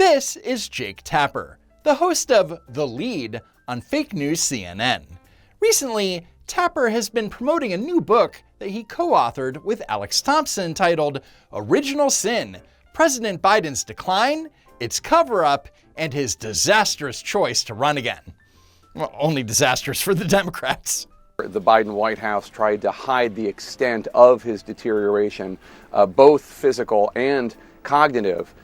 This is Jake Tapper, the host of The Lead on Fake News CNN. Recently, Tapper has been promoting a new book that he co-authored with Alex Thompson titled Original Sin: President Biden's Decline, Its Cover-Up, and His Disastrous Choice to Run Again. Well, only disastrous for the Democrats. The Biden White House tried to hide the extent of his deterioration, both physical and cognitive,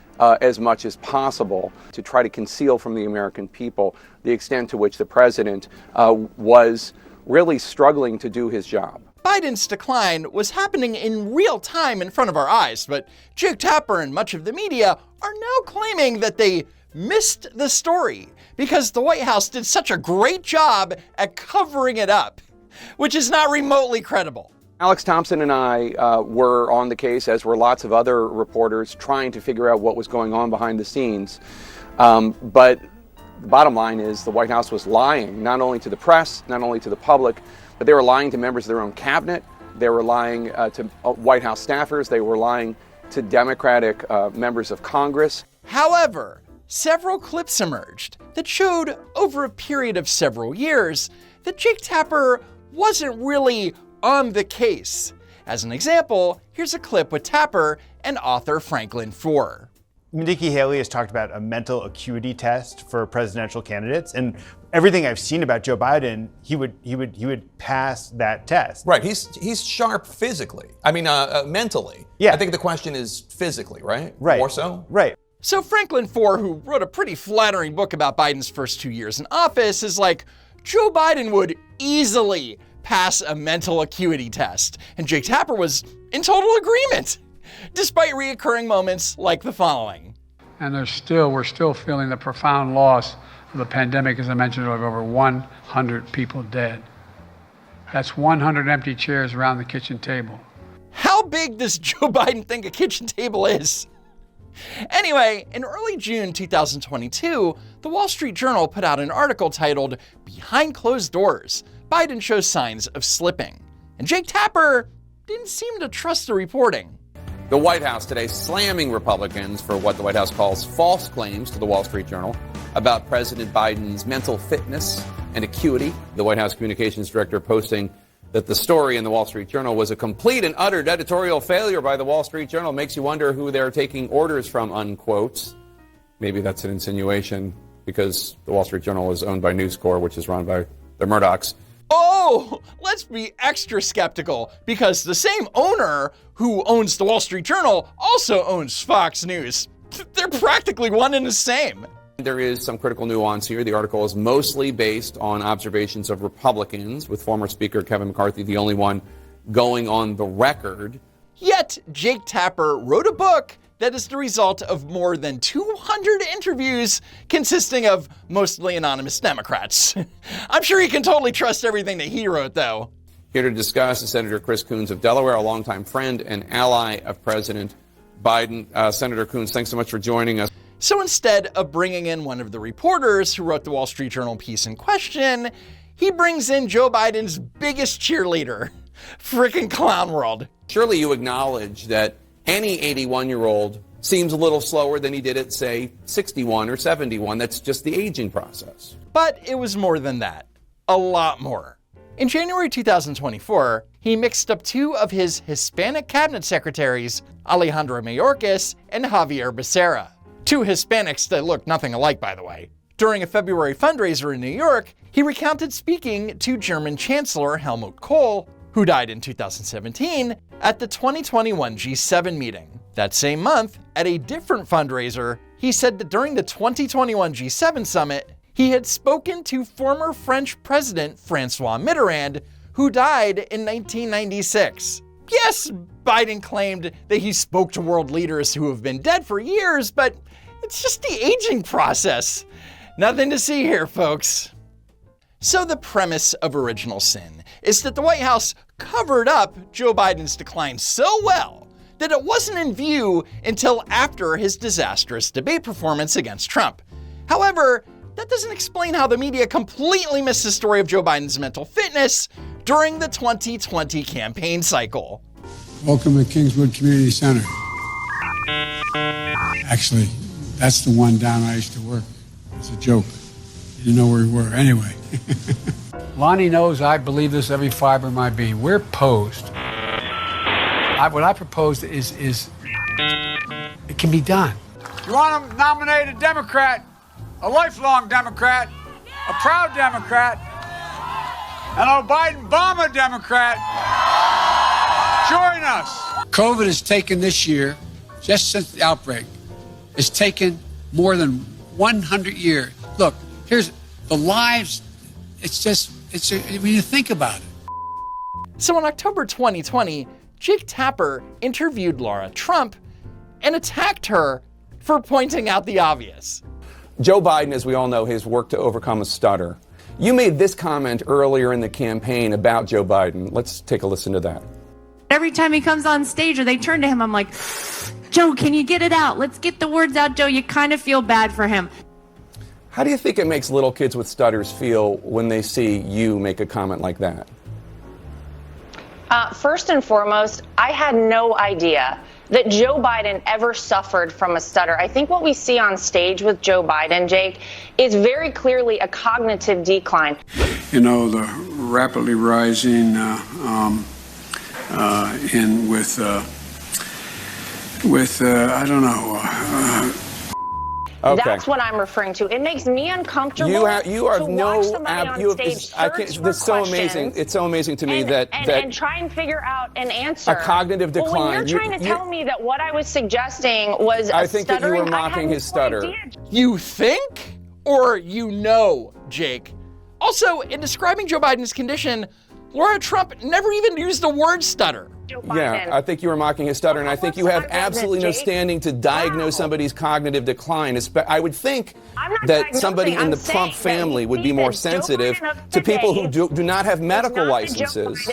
as much as possible, to try to conceal from the American people the extent to which the president was really struggling to do his job. Biden's decline was happening in real time in front of our eyes, but Jake Tapper and much of the media are now claiming that they missed the story because the White House did such a great job at covering it up, which is not remotely credible. Alex Thompson and I were on the case, as were lots of other reporters, trying to figure out what was going on behind the scenes. But the bottom line is the White House was lying, not only to the press, not only to the public, but they were lying to members of their own cabinet. They were lying to White House staffers. They were lying to Democratic members of Congress. However, several clips emerged that showed over a period of several years that Jake Tapper wasn't really on the case. As an example, here's a clip with Tapper and author Franklin Foer. Nikki Haley has talked about a mental acuity test for presidential candidates, and everything I've seen about Joe Biden, he would pass that test. Right, he's sharp physically. I mean, mentally. Yeah. I think the question is physically, right? Right. More so? Right. So Franklin Foer, who wrote a pretty flattering book about Biden's first 2 years in office, is like, Joe Biden would easily pass a mental acuity test. And Jake Tapper was in total agreement, despite reoccurring moments like the following. And we're still feeling the profound loss of the pandemic. As I mentioned, of over 100 people dead. That's 100 empty chairs around the kitchen table. How big does Joe Biden think a kitchen table is? Anyway, in early June 2022, the Wall Street Journal put out an article titled Behind Closed Doors, Biden Shows Signs of Slipping. And Jake Tapper didn't seem to trust the reporting. The White House today slamming Republicans for what the White House calls false claims to the Wall Street Journal about President Biden's mental fitness and acuity. The White House communications director posting that the story in the Wall Street Journal was a complete and utter editorial failure by the Wall Street Journal. Makes you wonder who they're taking orders from, unquote. Maybe that's an insinuation because the Wall Street Journal is owned by News Corp, which is run by the Murdochs. Oh, let's be extra skeptical because the same owner who owns the Wall Street Journal also owns Fox News. They're practically one and the same. There is some critical nuance here. The article is mostly based on observations of Republicans, with former Speaker Kevin McCarthy the only one going on the record. Yet, Jake Tapper wrote a book that is the result of more than 200 interviews consisting of mostly anonymous Democrats. I'm sure you can totally trust everything that he wrote, though. Here to discuss is Senator Chris Coons of Delaware, a longtime friend and ally of President Biden. Senator Coons, thanks so much for joining us. So instead of bringing in one of the reporters who wrote the Wall Street Journal piece in question, he brings in Joe Biden's biggest cheerleader, frickin' Clown World. Surely you acknowledge that any 81-year-old seems a little slower than he did at, say, 61 or 71. That's just the aging process. But it was more than that. A lot more. In January 2024, he mixed up two of his Hispanic cabinet secretaries, Alejandro Mayorkas and Javier Becerra. Two Hispanics that look nothing alike, by the way. During a February fundraiser in New York, he recounted speaking to German Chancellor Helmut Kohl, who died in 2017, at the 2021 G7 meeting. That same month, at a different fundraiser, he said that during the 2021 G7 summit, he had spoken to former French President Francois Mitterrand, who died in 1996. Yes, Biden claimed that he spoke to world leaders who have been dead for years, but it's just the aging process. Nothing to see here, folks. So the premise of Original Sin is that the White House covered up Joe Biden's decline so well that it wasn't in view until after his disastrous debate performance against Trump. However, that doesn't explain how the media completely missed the story of Joe Biden's mental fitness during the 2020 campaign cycle. Welcome to Kingswood Community Center. Actually, That's the one down I used to work. It's a joke. You didn't know where we were. Anyway. Lonnie knows I believe this every fiber of my being. We're posed. What I propose is it can be done. You want to nominate a Democrat, a lifelong Democrat, a proud Democrat, an Obama Democrat. Join us. COVID has taken this year, just since the outbreak, it's taken more than 100 years. Look, here's the lives. When you think about it. So in October 2020, Jake Tapper interviewed Laura Trump and attacked her for pointing out the obvious. Joe Biden, as we all know, has worked to overcome a stutter. You made this comment earlier in the campaign about Joe Biden. Let's take a listen to that. Every time he comes on stage or they turn to him, I'm like, Joe, can you get it out? Let's get the words out, Joe. You kind of feel bad for him. How do you think it makes little kids with stutters feel when they see you make a comment like that? First and foremost, I had no idea that Joe Biden ever suffered from a stutter. I think what we see on stage with Joe Biden, Jake, is very clearly a cognitive decline. You know, the rapidly rising I don't know. Okay. That's what I'm referring to. It makes me uncomfortable you to watch somebody on stage it's so amazing. It's so amazing to me and try and figure out an answer. A cognitive decline. Well, when you're trying to tell me that what I was suggesting was I think that you were mocking his stutter. You think? Or you know, Jake? Also, in describing Joe Biden's condition, Laura Trump never even used the word stutter. Yeah, I think you were mocking his stutter, and I think you have absolutely no standing to diagnose somebody's cognitive decline. I would think that somebody in the Trump family would be more sensitive to people who do not have medical licenses,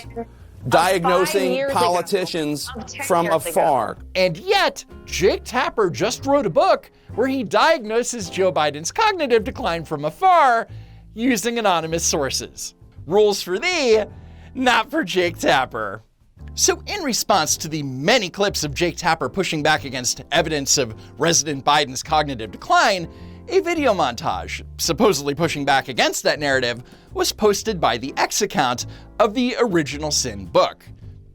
diagnosing politicians from afar. And yet, Jake Tapper just wrote a book where he diagnoses Joe Biden's cognitive decline from afar using anonymous sources. Rules for thee, not for Jake Tapper. So in response to the many clips of Jake Tapper pushing back against evidence of President Biden's cognitive decline, a video montage, supposedly pushing back against that narrative, was posted by the X account of the Original Sin book,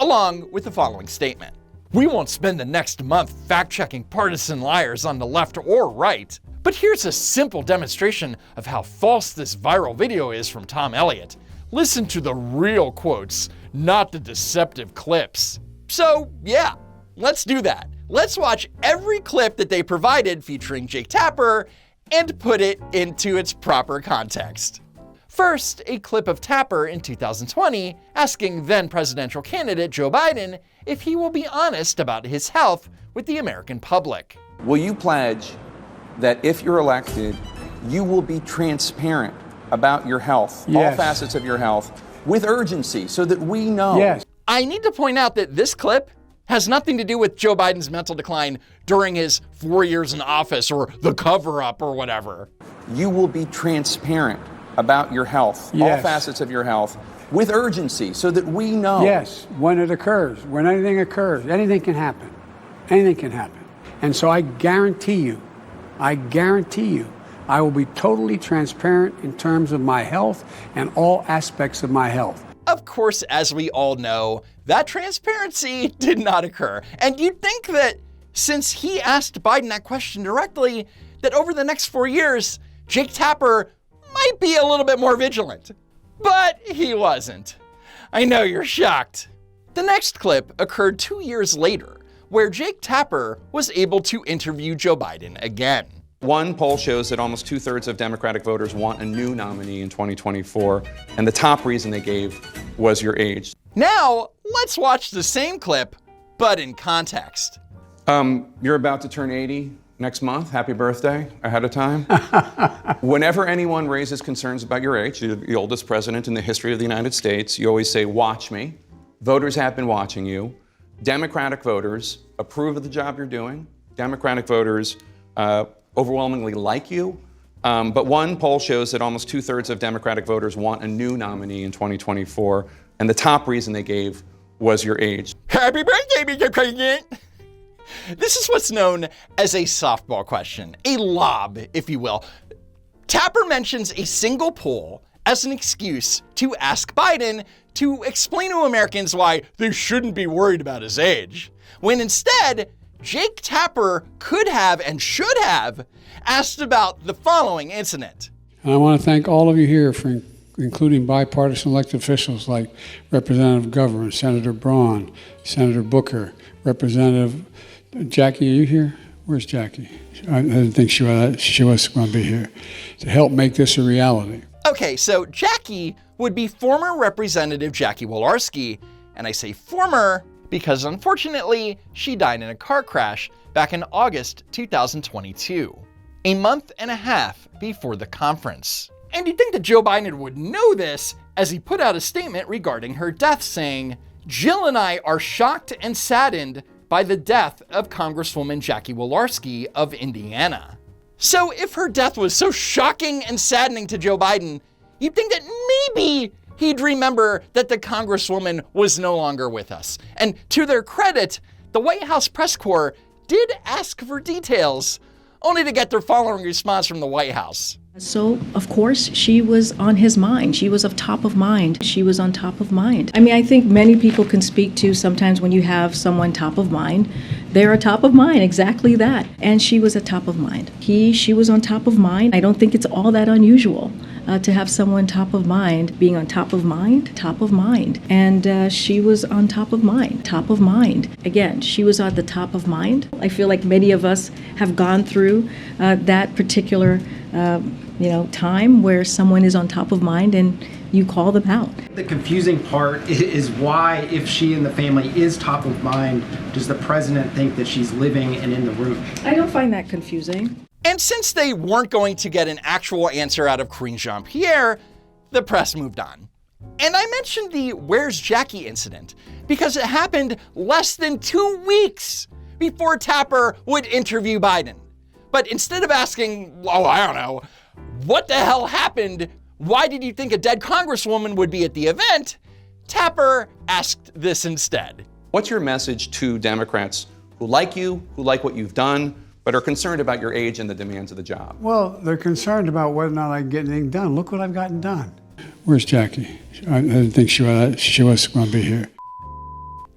along with the following statement. We won't spend the next month fact-checking partisan liars on the left or right, but here's a simple demonstration of how false this viral video is from Tom Elliott. Listen to the real quotes, not the deceptive clips. So yeah, let's do that. Let's watch every clip that they provided featuring Jake Tapper and put it into its proper context. First, a clip of Tapper in 2020 asking then presidential candidate Joe Biden if he will be honest about his health with the American public. Will you pledge that if you're elected, you will be transparent about your health, yes, all facets of your health, with urgency so that we know? Yes. I need to point out that this clip has nothing to do with Joe Biden's mental decline during his 4 years in office or the cover-up or whatever. You will be transparent about your health, yes, all facets of your health, with urgency so that we know. Yes, when it occurs, when anything occurs, anything can happen. Anything can happen. And so I guarantee you, I will be totally transparent in terms of my health and all aspects of my health. Of course, as we all know, that transparency did not occur. And you'd think that since he asked Biden that question directly, that over the next 4 years, Jake Tapper might be a little bit more vigilant. But he wasn't. I know you're shocked. The next clip occurred 2 years later, where Jake Tapper was able to interview Joe Biden again. One poll shows that almost 2/3 of Democratic voters want a new nominee in 2024, and the top reason they gave was your age. Now, let's watch the same clip, but in context. You're about to turn 80 next month. Happy birthday ahead of time. Whenever anyone raises concerns about your age, you're the oldest president in the history of the United States, you always say, watch me. Voters have been watching you. Democratic voters approve of the job you're doing. Democratic voters overwhelmingly like you. But one poll shows that almost 2/3 of Democratic voters want a new nominee in 2024, and the top reason they gave was your age. Happy birthday, Mr. President! This is what's known as a softball question, a lob, if you will. Tapper mentions a single poll as an excuse to ask Biden to explain to Americans why they shouldn't be worried about his age, when instead, Jake Tapper could have and should have asked about the following incident. And I want to thank all of you here for including bipartisan elected officials like Representative Governor, Senator Braun, Senator Booker, Representative Jackie. Are you here? Where's Jackie? I didn't think she was going to be here to help make this a reality. Okay, so Jackie would be former Representative Jackie Walorski, and I say former because unfortunately she died in a car crash back in August 2022, a month and a half before the conference. And you'd think that Joe Biden would know this, as he put out a statement regarding her death saying, "Jill and I are shocked and saddened by the death of Congresswoman Jackie Walorski of Indiana." So if her death was so shocking and saddening to Joe Biden, you'd think that maybe he'd remember that the Congresswoman was no longer with us. And to their credit, the White House press corps did ask for details, only to get their following response from the White House. So, of course, she was on his mind. She was of top of mind. She was on top of mind. I mean, I think many people can speak to sometimes when you have someone top of mind, they're a top of mind, exactly that. And she was a top of mind. She was on top of mind. I don't think it's all that unusual to have someone top of mind, being on top of mind, top of mind. And she was on top of mind, top of mind. Again, she was on the top of mind. I feel like many of us have gone through that particular time where someone is on top of mind and you call them out. The confusing part is why, if she and the family is top of mind, does the president think that she's living and in the room? I don't find that confusing. And since they weren't going to get an actual answer out of Karine Jean-Pierre, the press moved on. And I mentioned the "Where's Jackie" incident because it happened less than 2 weeks before Tapper would interview Biden. But instead of asking, I don't know, what the hell happened? Why did you think a dead Congresswoman would be at the event? Tapper asked this instead. What's your message to Democrats who like you, who like what you've done, but are concerned about your age and the demands of the job? Well, they're concerned about whether or not I can get anything done. Look what I've gotten done. Where's Jackie? I didn't think she was going to be here.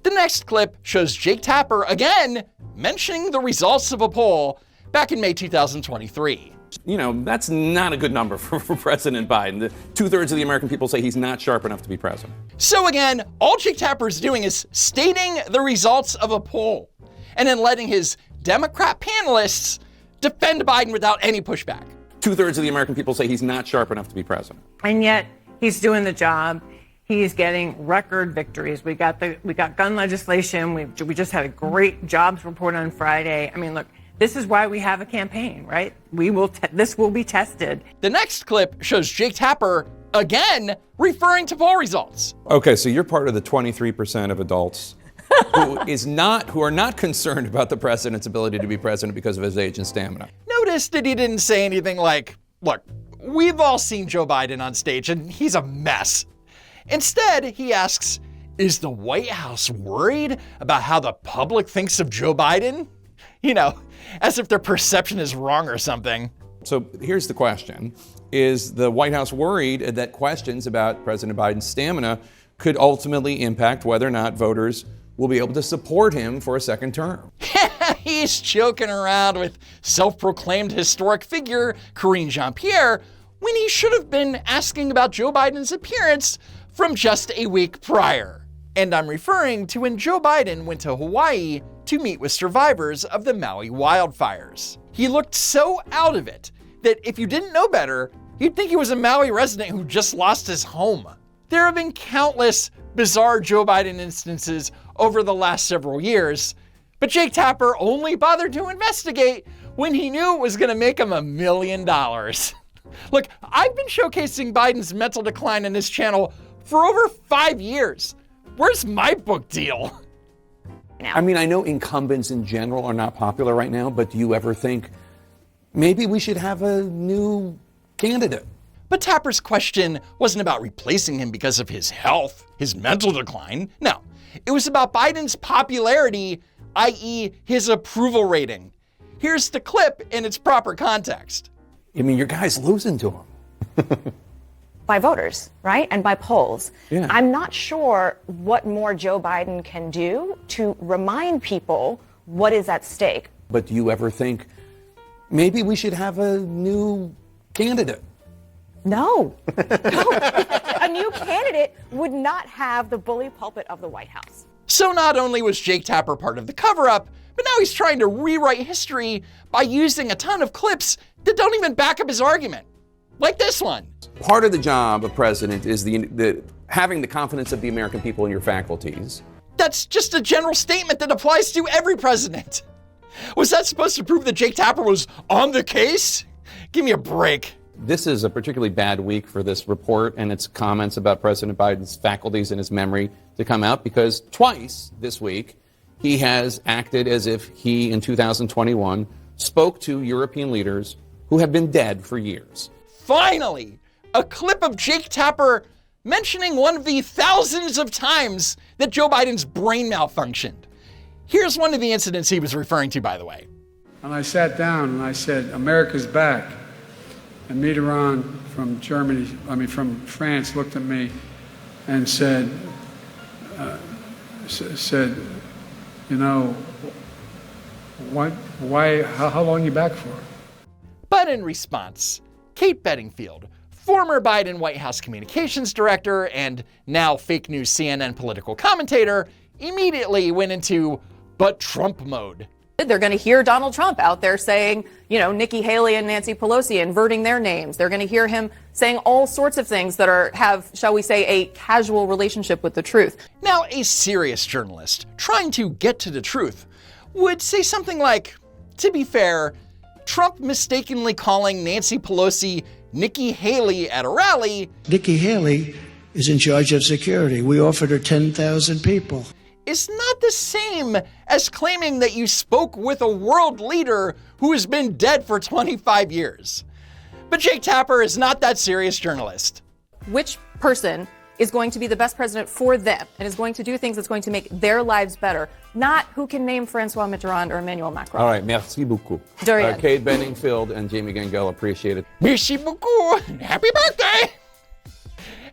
The next clip shows Jake Tapper again mentioning the results of a poll back in May 2023. That's not a good number for President Biden. 2/3 of the American people say he's not sharp enough to be president. So again, all Jake Tapper is doing is stating the results of a poll and then letting his Democrat panelists defend Biden without any pushback. 2/3 of the American people say he's not sharp enough to be president. And yet he's doing the job. He's getting record victories. We got gun legislation. We just had a great jobs report on Friday. I mean, look, this is why we have a campaign, right? This will be tested. The next clip shows Jake Tapper again referring to poll results. Okay, so you're part of the 23% of adults who are not concerned about the president's ability to be president because of his age and stamina. Notice that he didn't say anything like, look, we've all seen Joe Biden on stage and he's a mess. Instead, he asks, is the White House worried about how the public thinks of Joe Biden? As if their perception is wrong or something. So here's the question. Is the White House worried that questions about President Biden's stamina could ultimately impact whether or not voters will be able to support him for a second term? He's joking around with self-proclaimed historic figure Karine Jean-Pierre when he should have been asking about Joe Biden's appearance from just a week prior. And I'm referring to when Joe Biden went to Hawaii to meet with survivors of the Maui wildfires. He looked so out of it that if you didn't know better, you'd think he was a Maui resident who just lost his home. There have been countless bizarre Joe Biden instances over the last several years, but Jake Tapper only bothered to investigate when he knew it was going to make him $1 million. Look, I've been showcasing Biden's mental decline in this channel for over 5 years. Where's my book deal? I mean, I know incumbents in general are not popular right now, but do you ever think maybe we should have a new candidate? But Tapper's question wasn't about replacing him because of his health, his mental decline. No, it was about Biden's popularity i.e. his approval rating. Here's the clip in its proper context. I mean, your guy's losing to him. By voters, right? And by polls. Yeah. I'm not sure what more Joe Biden can do to remind people what is at stake. But do you ever think maybe we should have a new candidate? No. A new candidate would not have the bully pulpit of the White House. So not only was Jake Tapper part of the cover-up, but now he's trying to rewrite history by using a ton of clips that don't even back up his argument. Like this one. Part of the job of president is the having the confidence of the American people in your faculties. That's just a general statement that applies to every president. Was that supposed to prove that Jake Tapper was on the case? Give me a break. This is a particularly bad week for this report and its comments about President Biden's faculties and his memory to come out, because twice this week he has acted as if he, in 2021, spoke to European leaders who have been dead for years. Finally, a clip of Jake Tapper mentioning one of the thousands of times that Joe Biden's brain malfunctioned. Here's one of the incidents he was referring to, by the way. And I sat down and I said, America's back. And Mitterrand from France looked at me and said, you know, how long are you back for? But in response, Kate Bedingfield, former Biden White House communications director and now fake news CNN political commentator, immediately went into "but Trump" mode. They're going to hear Donald Trump out there saying, you know, Nikki Haley and Nancy Pelosi, inverting their names. They're going to hear him saying all sorts of things that have, shall we say, a casual relationship with the truth. Now, a serious journalist trying to get to the truth would say something like, to be fair, Trump mistakenly calling Nancy Pelosi Nikki Haley at a rally. Nikki Haley is in charge of security. We offered her 10,000 people. Is not the same as claiming that you spoke with a world leader who has been dead for 25 years. But Jake Tapper is not that serious journalist. Which person is going to be the best president for them and is going to do things that's going to make their lives better, not who can name Francois Mitterrand or Emmanuel Macron. All right, merci beaucoup. Kate Bedingfield and Jamie Gangel, appreciate it. Merci beaucoup. Happy birthday.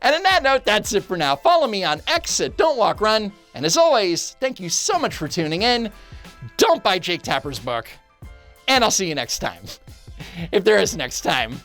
And on that note, that's it for now. Follow me on X at Don't Walk Run. And as always, thank you so much for tuning in. Don't buy Jake Tapper's book. And I'll see you next time. If there is next time.